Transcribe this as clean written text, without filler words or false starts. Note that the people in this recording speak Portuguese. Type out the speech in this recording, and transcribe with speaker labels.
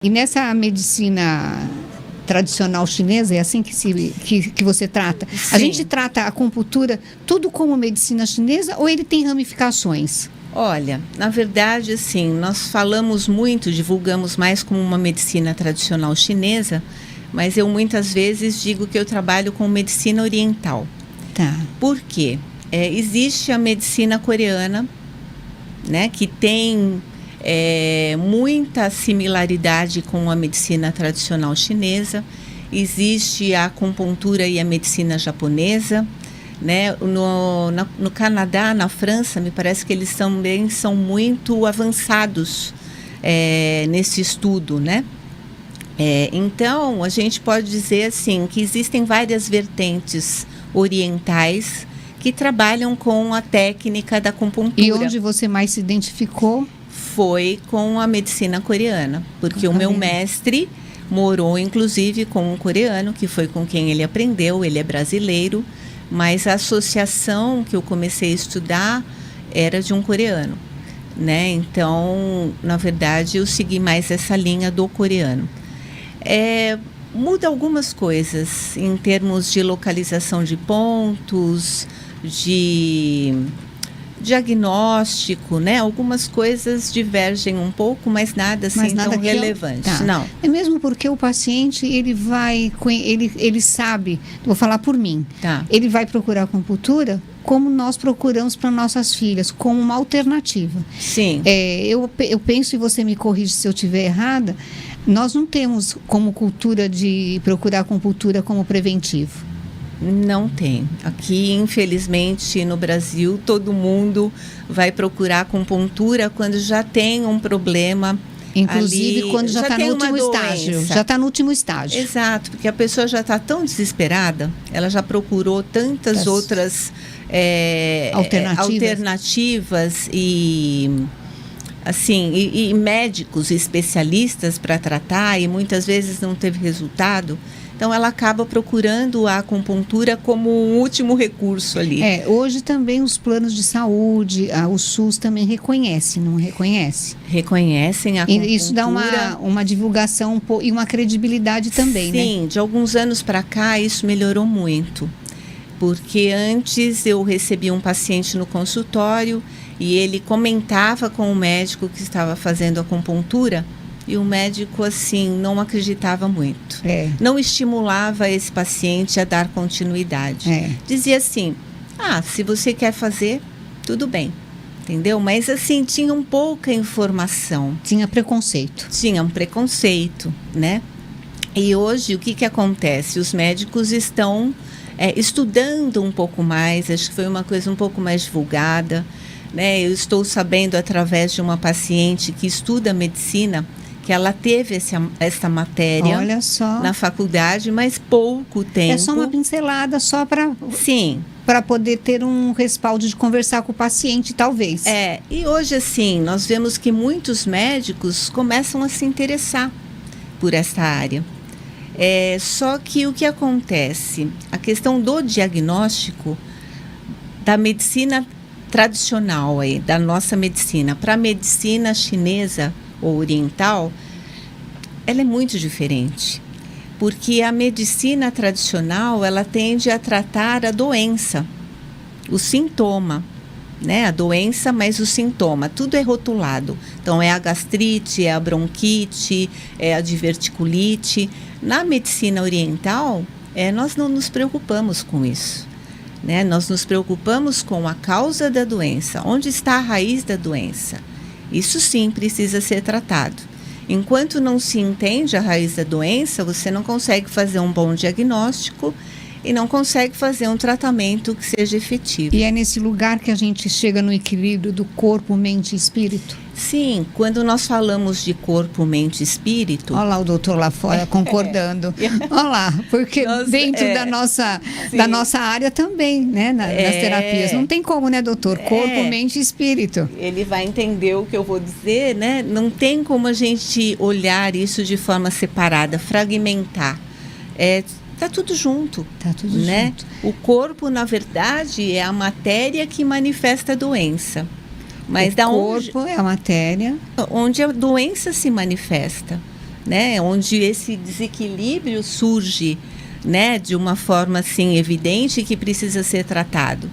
Speaker 1: E nessa medicina tradicional chinesa, é assim que você trata?
Speaker 2: Sim.
Speaker 1: A gente trata a acupuntura tudo como medicina chinesa ou ele tem ramificações?
Speaker 2: Olha, na verdade, assim, nós falamos muito, divulgamos mais como uma medicina tradicional chinesa, mas eu muitas vezes digo que eu trabalho com medicina oriental.
Speaker 1: Tá.
Speaker 2: Por quê? Existe a medicina coreana, né, que tem muita similaridade com a medicina tradicional chinesa. Existe a acupuntura e a medicina japonesa, né? No Canadá, na França, me parece que eles também são muito avançados nesse estudo, né? Então, a gente pode dizer assim que existem várias vertentes orientais que trabalham com a técnica da acupuntura.
Speaker 1: E onde você mais se identificou?
Speaker 2: Foi com a medicina coreana, porque o meu mestre morou inclusive com um coreano, que foi com quem ele aprendeu, ele é brasileiro, mas a associação que eu comecei a estudar era de um coreano, né? Então, na verdade, eu segui mais essa linha do coreano. Muda algumas coisas em termos de localização de pontos, de diagnóstico, né? Algumas coisas divergem um pouco, mas nada assim tão relevante.
Speaker 1: Tá.
Speaker 2: Não.
Speaker 1: É mesmo porque o paciente, ele sabe, vou falar por mim,
Speaker 2: Tá.
Speaker 1: ele vai procurar acupuntura como nós procuramos para nossas filhas, como uma alternativa.
Speaker 2: Sim.
Speaker 1: Eu penso, e você me corrige se eu estiver errada, nós não temos como cultura de procurar acupuntura como preventivo.
Speaker 2: Não tem. Aqui, infelizmente, no Brasil, todo mundo vai procurar acupuntura quando já tem um problema.
Speaker 1: Inclusive
Speaker 2: ali,
Speaker 1: quando já está no último estágio. Já está no último estágio.
Speaker 2: Exato, porque a pessoa já está tão desesperada, ela já procurou tantas outras alternativas e assim, e médicos especialistas para tratar, e muitas vezes não teve resultado. Então, ela acaba procurando a acupuntura como um último recurso ali.
Speaker 1: Hoje também os planos de saúde, o SUS também reconhece, não reconhece?
Speaker 2: Reconhecem a acupuntura.
Speaker 1: E isso dá uma divulgação e uma credibilidade também, né?
Speaker 2: Sim, de alguns anos para cá isso melhorou muito. Porque antes eu recebia um paciente no consultório e ele comentava com o médico que estava fazendo acupuntura. E o médico, assim, não acreditava muito. Não estimulava esse paciente a dar continuidade. Dizia assim, se você quer fazer, tudo bem. Entendeu? Mas, assim, tinham pouca informação.
Speaker 1: Tinha preconceito.
Speaker 2: Tinha um preconceito, né? E hoje, o que acontece? Os médicos estão estudando um pouco mais. Acho que foi uma coisa um pouco mais divulgada, né? Eu estou sabendo, através de uma paciente que estuda medicina, que ela teve essa matéria.
Speaker 1: Olha só.
Speaker 2: Na faculdade, mas pouco tempo.
Speaker 1: É só uma pincelada, só para...
Speaker 2: Sim.
Speaker 1: Para poder ter um respaldo de conversar com o paciente, talvez.
Speaker 2: E hoje, assim, nós vemos que muitos médicos começam a se interessar por essa área. Só que o que acontece? A questão do diagnóstico da medicina tradicional, da nossa medicina, para a medicina chinesa ou oriental, ela é muito diferente, porque a medicina tradicional, ela tende a tratar a doença, o sintoma, né? A doença, mas o sintoma, tudo é rotulado. Então, é a gastrite, é a bronquite, é a diverticulite. Na medicina oriental, nós não nos preocupamos com isso, né? Nós nos preocupamos com a causa da doença, onde está a raiz da doença. Isso sim precisa ser tratado. Enquanto não se entende a raiz da doença, você não consegue fazer um bom diagnóstico e não consegue fazer um tratamento que seja efetivo.
Speaker 1: E é nesse lugar que a gente chega no equilíbrio do corpo, mente e espírito?
Speaker 2: Sim, quando nós falamos de corpo, mente e espírito...
Speaker 1: Olha lá o doutor lá fora concordando. Olha lá, porque dentro da nossa área também, né, nas terapias. Não tem como, né, doutor? Corpo, mente e espírito.
Speaker 2: Ele vai entender o que eu vou dizer, né? Não tem como a gente olhar isso de forma separada, fragmentar. Tá tudo junto.
Speaker 1: Tá tudo
Speaker 2: né?
Speaker 1: junto.
Speaker 2: O corpo, na verdade, é a matéria que manifesta a doença. Mas
Speaker 1: o corpo é a matéria.
Speaker 2: Onde a doença se manifesta. né? Onde esse desequilíbrio surge, né? De uma forma assim evidente que precisa ser tratado.